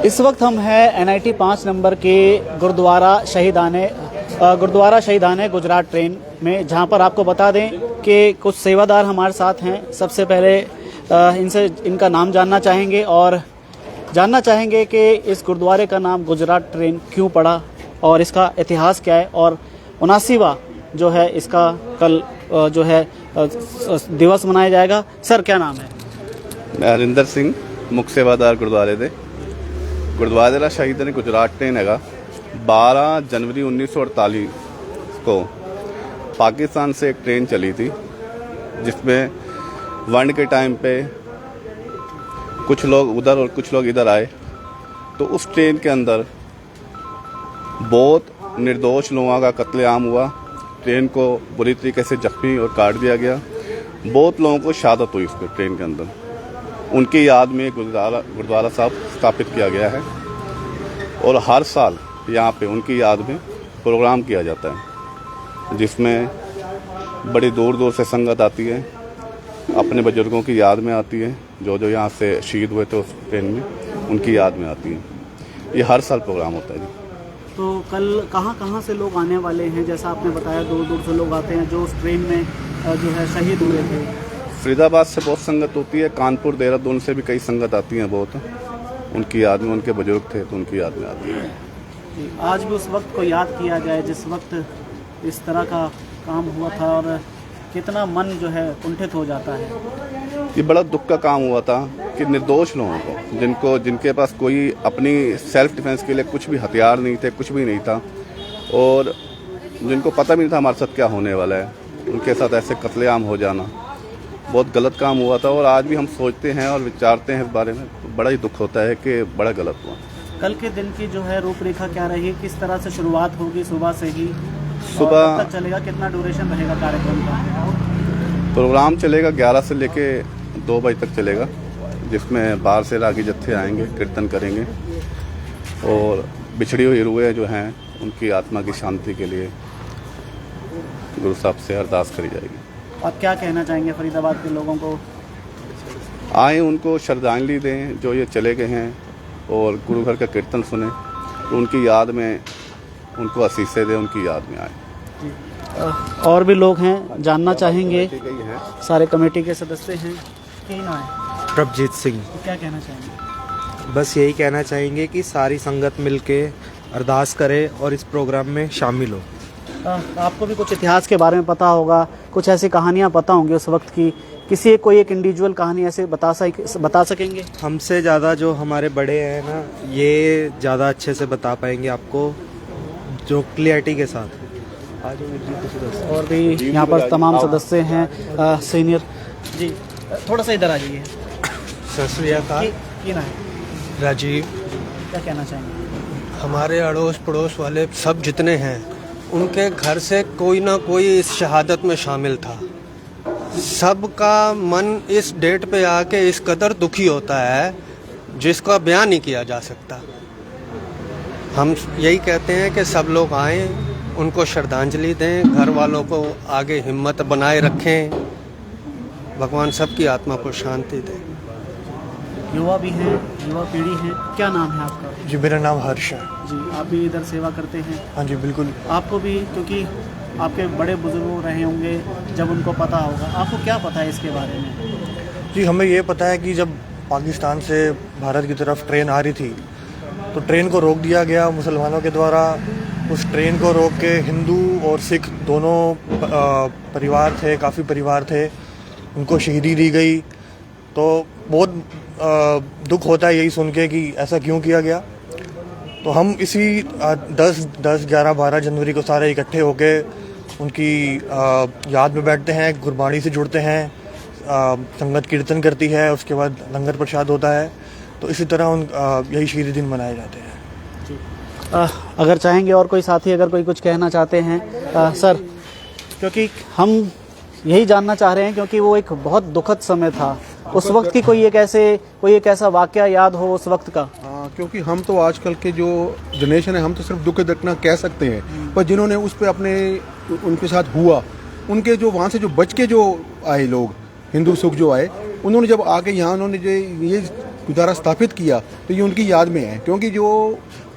इस वक्त हम हैं NIT 5 नंबर के गुरुद्वारा शहीदाने गुजरात ट्रेन में, जहां पर आपको बता दें कि कुछ सेवादार हमारे साथ हैं। सबसे पहले इनका नाम जानना चाहेंगे और जानना चाहेंगे कि इस गुरुद्वारे का नाम गुजरात ट्रेन क्यों पड़ा और इसका इतिहास क्या है, और 79वां जो है इसका कल जो है दिवस मनाया जाएगा। सर, क्या नाम है? मैं हरिंदर सिंह, मुख सेवादार गुरुद्वारे दे। गुरुद्वारे का शहीदाने गुजरात ट्रेन है 12 जनवरी 1948 को पाकिस्तान से एक ट्रेन चली थी, जिसमें वंड के टाइम पे कुछ लोग उधर और कुछ लोग इधर आए। तो उस ट्रेन के अंदर बहुत निर्दोष लोगों का कत्लेआम हुआ। ट्रेन को बुरी तरीके से जख्मी और काट दिया गया। बहुत लोगों को शहादत हुई उस ट्रेन के अंदर। उनकी याद में गुरुद्वारा साहब स्थापित किया गया है और हर साल यहाँ पे उनकी याद में प्रोग्राम किया जाता है, जिसमें बड़ी दूर दूर से संगत आती है, अपने बुजुर्गों की याद में आती है, जो यहाँ से शहीद हुए थे उस ट्रेन में, उनकी याद में आती है। ये हर साल प्रोग्राम होता है जी। तो कल कहाँ से लोग आने वाले हैं? जैसा आपने बताया दूर दूर से लोग आते हैं जो उस ट्रेन में जो है शहीद हुए थे। फरीदाबाद से बहुत संगत होती है, कानपुर देहरादून से भी कई संगत आती हैं बहुत। उनकी याद में, उनके बुजुर्ग थे तो उनकी याद में आती है। आज भी उस वक्त को याद किया जाए जिस वक्त इस तरह का काम हुआ था, और कितना मन जो है कुंठित हो जाता है। ये बड़ा दुख का काम हुआ था कि निर्दोष लोगों को, जिनके पास कोई अपनी सेल्फ डिफेंस के लिए कुछ भी हथियार नहीं थे, कुछ भी नहीं था, और जिनको पता भी नहीं था हमारे साथ क्या होने वाला है, उनके साथ ऐसे कत्लेआम हो जाना बहुत गलत काम हुआ था। और आज भी हम सोचते हैं और विचारते हैं इस बारे में, तो बड़ा ही दुख होता है कि बड़ा गलत हुआ। कल के दिन की जो है रूपरेखा क्या रही? किस तरह से शुरुआत होगी? सुबह से ही सुबह तक चलेगा? कितना ड्यूरेशन रहेगा कार्यक्रम का? प्रोग्राम चलेगा 11 से लेके 2 बजे तक चलेगा, जिसमें बाहर से रागी जत्थे आएंगे, कीर्तन करेंगे और बिछड़ी हुई रूहें जो हैं उनकी आत्मा की शांति के लिए गुरु साहब से अरदास करी जाएगी। आप क्या कहना चाहेंगे फरीदाबाद के लोगों को? आए, उनको श्रद्धांजलि दें जो ये चले गए हैं, और गुरु घर का कीर्तन सुने, तो उनकी याद में उनको आशीषें दें, उनकी याद में आए। और भी लोग हैं, जानना चाहेंगे। सारे कमेटी के सदस्य हैं। क्या नाम है? प्रभजीत सिंह। तो क्या कहना चाहेंगे? बस यही कहना चाहेंगे कि सारी संगत मिलके अरदास करे और इस प्रोग्राम में शामिल हो। आपको भी कुछ इतिहास के बारे में पता होगा, कुछ ऐसी कहानियाँ पता होंगी उस वक्त की, कोई एक इंडिविजुअल कहानी ऐसे बता सकेंगे? हमसे ज़्यादा जो हमारे बड़े हैं ना, ये ज़्यादा अच्छे से बता पाएंगे आपको, जो क्लियरिटी के साथ। और भी यहाँ पर तमाम सदस्य हैं सीनियर जी। थोड़ा सा इधर आ जाइए। सत श्री अकाल। क्या नाम है? राजीव। क्या कहना चाहेंगे? हमारे अड़ोस पड़ोस वाले सब जितने हैं, उनके घर से कोई ना कोई इस शहादत में शामिल था। सबका मन इस डेट पे आके इस कदर दुखी होता है जिसका बयान नहीं किया जा सकता। हम यही कहते हैं कि सब लोग आएं, उनको श्रद्धांजलि दें, घर वालों को आगे हिम्मत बनाए रखें, भगवान सबकी आत्मा को शांति दें। युवा भी हैं, युवा पीढ़ी है। क्या नाम है आपका? जी, मेरा नाम हर्ष है। जी, आप भी इधर सेवा करते हैं? हाँ जी, बिल्कुल। आपको भी, क्योंकि आपके बड़े बुजुर्ग रहे होंगे, जब उनको पता होगा, आपको क्या पता है इसके बारे में? जी, हमें ये पता है कि जब पाकिस्तान से भारत की तरफ ट्रेन आ रही थी, तो ट्रेन को रोक दिया गया मुसलमानों के द्वारा। उस ट्रेन को रोक के हिंदू और सिख दोनों परिवार थे, काफ़ी परिवार थे, उनको शहीदी दी गई। तो बहुत दुख होता है यही सुन के कि ऐसा क्यों किया गया। तो हम इसी 10, 11, 12 जनवरी को सारे इकट्ठे होके उनकी याद में बैठते हैं, गुरबाणी से जुड़ते हैं, संगत कीर्तन करती है, उसके बाद लंगर प्रसाद होता है। तो इसी तरह यही शहीदी दिन मनाए जाते हैं। अगर चाहेंगे और कोई साथी अगर कोई कुछ कहना चाहते हैं सर, क्योंकि हम यही जानना चाह रहे हैं, क्योंकि वो एक बहुत दुखद समय था उस वक्त की। कोई एक ऐसा वाकया याद हो उस वक्त का? क्योंकि हम तो आजकल के जो जनरेशन है, हम तो सिर्फ दुख दर्दना कह सकते हैं, पर जिन्होंने उस पे उनके साथ हुआ, उनके जो वहाँ से जो बच के जो आए लोग, हिंदू सुख जो आए, उन्होंने जब आके यहाँ उन्होंने जो ये गुरुद्वारा स्थापित किया तो ये उनकी याद में है, क्योंकि जो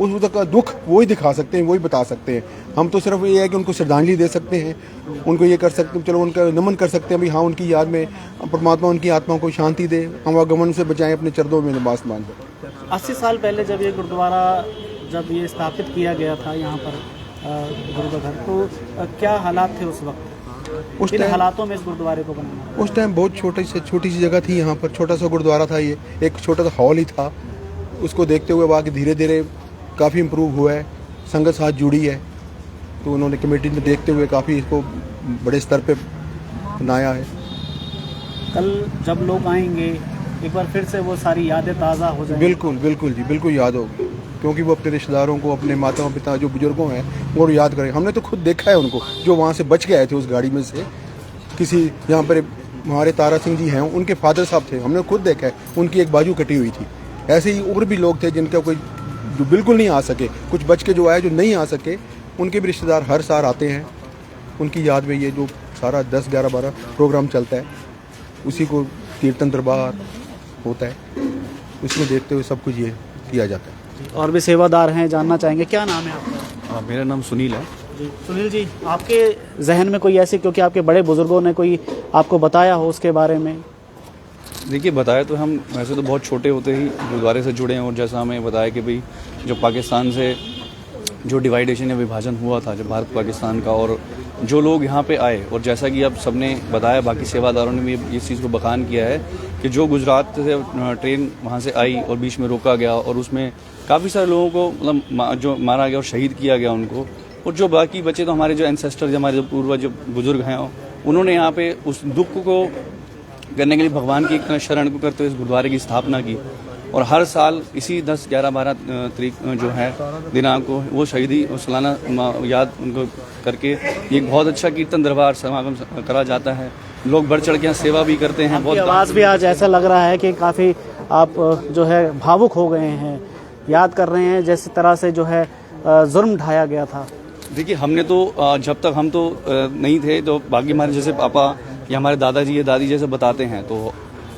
उस वक्त का दुख वो ही दिखा सकते हैं, वो ही बता सकते हैं। हम तो सिर्फ ये है कि उनको श्रद्धांजलि दे सकते हैं, उनको ये कर सकते हैं, चलो उनका नमन कर सकते हैं भाई हाँ उनकी याद में परमात्मा उनकी आत्मा को शांति दे, हम आगमन से बचाएं, अपने चरणों में निवास मान दें। 80 साल पहले जब ये गुरुद्वारा जब ये स्थापित किया गया था यहाँ पर गुरुद्वारा घर, तो क्या हालात थे उस वक्त? उस किन टाइम हालातों में इस गुरुद्वारे को बनाना? उस टाइम बहुत छोटी सी जगह थी, यहाँ पर छोटा सा गुरुद्वारा था, ये एक छोटा सा हॉल ही था। उसको देखते हुए बाकी धीरे धीरे काफ़ी इम्प्रूव हुआ है, संगत साथ जुड़ी है, तो उन्होंने कमेटी में देखते हुए काफ़ी इसको बड़े स्तर पे बनाया है। कल जब लोग आएंगे एक बार फिर से वो सारी यादें ताज़ा हो जाएंगी? बिल्कुल बिल्कुल जी, बिल्कुल याद होगी, क्योंकि वो अपने रिश्तेदारों को, अपने माता पिता जो बुजुर्गों हैं वो याद करें। हमने तो खुद देखा है उनको, जो वहाँ से बच के आए थे उस गाड़ी में से। किसी यहाँ पर हमारे तारा सिंह जी हैं, उनके फादर साहब थे, हमने खुद देखा है, उनकी एक बाजू कटी हुई थी। ऐसे ही और भी लोग थे जिनका कोई जो बिल्कुल नहीं आ सके, कुछ बच के जो आए जो नहीं आ सके, उनके भी रिश्तेदार हर साल आते हैं। उनकी याद में ये जो सारा 10, 11, 12 प्रोग्राम चलता है, उसी को कीर्तन दरबार होता है, उसमें देखते हुए सब कुछ ये किया जाता है। और भी सेवादार हैं, जानना चाहेंगे क्या नाम है आपका? मेरा नाम सुनील है। जी सुनील जी, आपके जहन में कोई ऐसी, क्योंकि आपके बड़े बुजुर्गों ने कोई आपको बताया हो उसके बारे में? देखिए, बताया तो हम वैसे तो बहुत छोटे होते ही गुरुद्वारे से जुड़े हैं, और जैसा हमें बताया कि भाई जो पाकिस्तान से जो डिवाइडेशन या विभाजन हुआ था, जब भारत पाकिस्तान का, और जो लोग यहाँ पे आए, और जैसा कि अब सबने बताया, बाकी सेवादारों ने भी इस चीज़ को बखान किया है कि जो गुजरात से ट्रेन वहाँ से आई और बीच में रोका गया, और उसमें काफ़ी सारे लोगों को मतलब जो मारा गया और शहीद किया गया उनको, और जो बाकी बचे तो हमारे जो एंसेस्टर, जो हमारे जो पूर्वज, जो बुजुर्ग हैं, उन्होंने यहाँ पे उस दुख को करने के लिए भगवान की एक शरण को करते हुए इस गुरुद्वारे की स्थापना की। और हर साल इसी 10, 11, 12 तारीख जो है दिनांक को वो शहीदी और सालाना याद उनको करके एक बहुत अच्छा कीर्तन दरबार समागम करा जाता है। लोग बढ़ चढ़ के यहाँ सेवा भी करते हैं। बहुत आवाज़ भी आज ऐसा लग रहा है कि काफ़ी आप जो है भावुक हो गए हैं, याद कर रहे हैं जिस तरह से जो है जुर्म ढाया गया था। देखिए, हमने तो जब तक हम तो नहीं थे, तो बाकी हमारे जैसे पापा या हमारे दादाजी या दादी जैसे बताते हैं, तो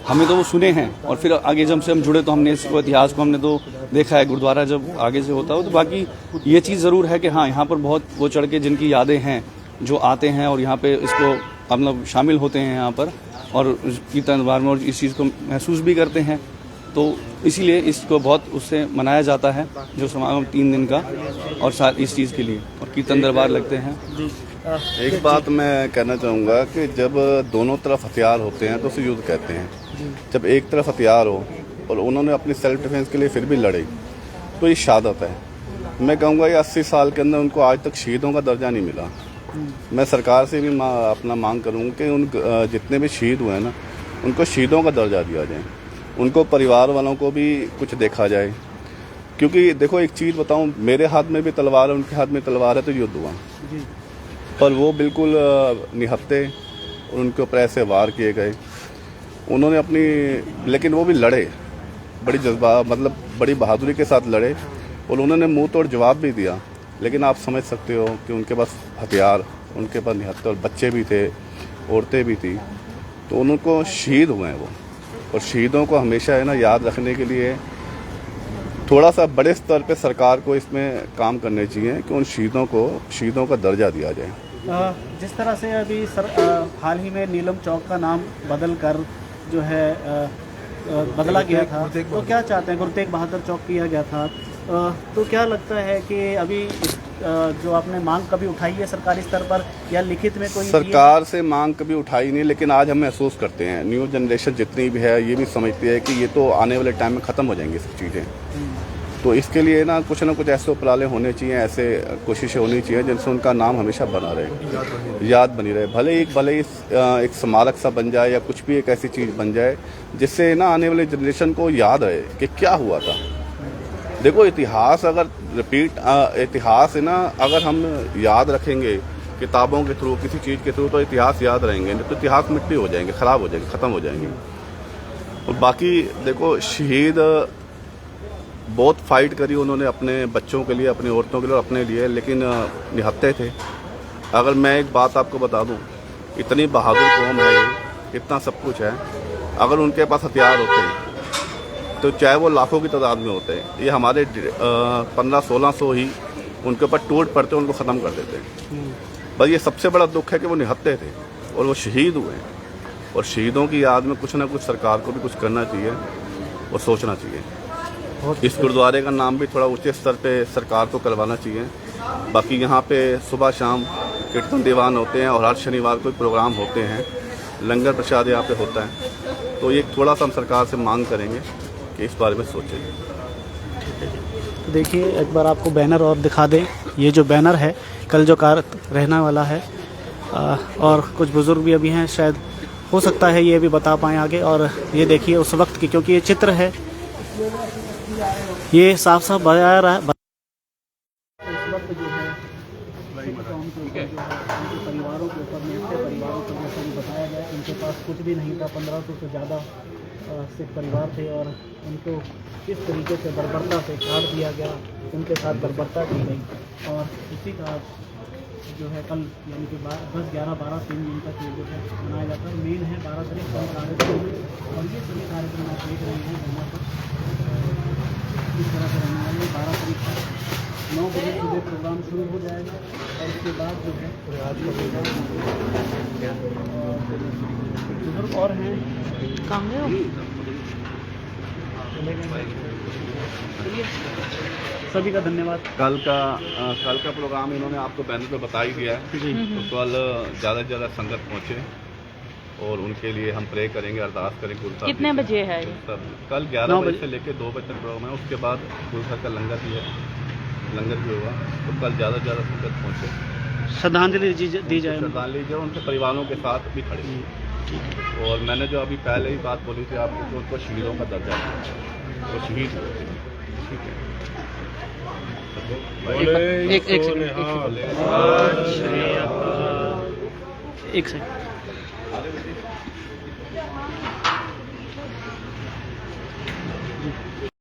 हमें तो वो सुने हैं, और फिर आगे जब से हम जुड़े तो हमने इसको इतिहास को हमने तो देखा है, गुरुद्वारा जब आगे से होता हो। तो बाकी ये चीज़ ज़रूर है कि हाँ, यहाँ पर बहुत वो चढ़ के जिनकी यादें हैं, जो आते हैं और यहाँ पे इसको मतलब शामिल होते हैं यहाँ पर, और कीर्तन दरबार में, और इस चीज़ को महसूस भी करते हैं। तो इसीलिए इसको बहुत उससे मनाया जाता है, जो समागम 3 दिन का, और साथ इस चीज़ के लिए, और कीर्तन दरबार लगते हैं। एक बात मैं कहना चाहूँगा कि जब दोनों तरफ हथियार होते हैं तो उसे युद्ध कहते हैं। जब एक तरफ हथियार हो और उन्होंने अपनी सेल्फ डिफेंस के लिए फिर भी लड़े, तो ये शहादत है। मैं कहूँगा ये 80 साल के अंदर उनको आज तक शहीदों का दर्जा नहीं मिला। मैं सरकार से भी अपना मांग करूँगा कि उन जितने भी शहीद हुए हैं ना, उनको शहीदों का दर्जा दिया जाए, उनको परिवार वालों को भी कुछ देखा जाए। क्योंकि देखो, एक चीज़ बताऊँ, मेरे हाथ में भी तलवार है, उनके हाथ में तलवार है, तो युद्ध हुआ, पर वो बिल्कुल निहत्थे और उनके ऊपर ऐसे वार किए गए। उन्होंने अपनी, लेकिन वो भी लड़े, बड़ी जज्बा, मतलब बड़ी बहादुरी के साथ लड़े, और उन्होंने मुंह तोड़ जवाब भी दिया। लेकिन आप समझ सकते हो कि उनके पास हथियार, उनके पास निहत्थे, और बच्चे भी थे, औरतें भी थी, तो उनको शहीद हुए हैं वो। और शहीदों को हमेशा है ना याद रखने के लिए थोड़ा सा बड़े स्तर पे सरकार को इसमें काम करने चाहिए कि उन शहीदों का दर्जा दिया जाए। जिस तरह से अभी हाल ही में नीलम चौक का नाम बदल कर जो है बदला गया था, तो क्या चाहते हैं? गुरु तेग बहादुर चौक किया गया था, तो क्या लगता है कि अभी जो आपने मांग कभी उठाई है सरकारी स्तर पर, या लिखित में कोई? सरकार से मांग कभी उठाई नहीं, लेकिन आज हम महसूस करते हैं, न्यू जनरेशन जितनी भी है ये भी समझती है कि ये तो आने वाले टाइम में ख़त्म हो जाएंगी सब चीज़ें। तो इसके लिए ना कुछ ऐसे उपराले होने चाहिए, ऐसे कोशिशें होनी चाहिए जिनसे उनका नाम हमेशा बना रहे, याद बनी रहे। भले ही एक स्मारक सा बन जाए, या कुछ भी एक ऐसी चीज़ बन जाए जिससे ना आने वाले जनरेशन को याद रहे कि क्या हुआ था। देखो, इतिहास अगर इतिहास है ना, अगर हम याद रखेंगे किताबों के थ्रू, किसी चीज़ के थ्रू, तो इतिहास याद रहेंगे, नहीं तो इतिहास मिट्टी हो जाएंगे, ख़राब हो जाएंगे, ख़त्म हो जाएंगे। और बाकी देखो, शहीद बहुत फाइट करी उन्होंने अपने बच्चों के लिए, अपनी औरतों के लिए और अपने लिए, लेकिन निहत्थे थे। अगर मैं एक बात आपको बता दूं, इतनी बहादुर कौम है ये, इतना सब कुछ है, अगर उनके पास हथियार होते, तो चाहे वो लाखों की तादाद में होते हैं, ये हमारे 1500-1600 ही उनके ऊपर टूट पड़ते हैं, उनको ख़त्म कर देते हैं। बस ये सबसे बड़ा दुख है कि वो निहत्थे थे और वो शहीद हुए हैं, और शहीदों की याद में कुछ ना कुछ सरकार को भी कुछ करना चाहिए और सोचना चाहिए। इस गुरुद्वारे का नाम भी थोड़ा ऊंचे स्तर पे सरकार को करवाना चाहिए। बाकी यहाँ पे सुबह शाम कीर्तन दीवान होते हैं और हर शनिवार को प्रोग्राम होते हैं, लंगर प्रसाद यहाँ पे होता है। तो ये थोड़ा सा हम सरकार से मांग करेंगे कि इस बारे में सोचें। तो देखिए एक बार आपको बैनर और दिखा दें, ये जो बैनर है कल जो कार रहने वाला है, और कुछ बुज़ुर्ग भी अभी हैं, शायद हो सकता है ये भी बता पाएँ आगे। और ये देखिए उस वक्त की, क्योंकि ये चित्र है, ये साफ साफ बताया रहा है उस वक्त जो है परिवारों के ऊपर, निहत्थे परिवारों को जैसे भी बताया गया, उनके पास कुछ भी नहीं था, 1500 से ज़्यादा सिख परिवार थे और उनको किस तरीके से बर्बरता से काट दिया गया, उनके साथ बर्बरता की गई। और इसी का जो है कल यानी कि 10, 11, 12, 3 दिन तक ये जो है मनाया जाता है। मेन है 12 तारीख का कार्यक्रम, और ये सभी कार्यक्रम आप देख रहे हैं जहाँ पर इस तरह से रहने वाले 12 तारीख का 9 बजे सुबह प्रोग्राम शुरू हो जाएगा, और उसके बाद जो है बुजुर्ग और हैं सभी का धन्यवाद। कल का प्रोग्राम इन्होंने आपको बैनर पे बता ही दिया है। तो कल ज़्यादा से ज़्यादा संगत पहुँचे और उनके लिए हम प्रे करेंगे, अरदास करेंगे गुरु साहब। कितने बजे है ये? सब कल 11 बजे से लेकर 2 बजे तक प्रोग्राम है। उसके बाद गुरु साहब का लंगर भी है, लंगर भी होगा। तो कल ज़्यादा से ज़्यादा संगत पहुँचे, श्रद्धांजलि दी जाए, श्रद्धांजलि जो उनके परिवारों के साथ भी खड़े हैं। और मैंने जो अभी पहले ही बात बोली थी आपको कि उनको शहीदों का दर्जा है, वो शहीद हुए। ठीक है, एक सेकंड।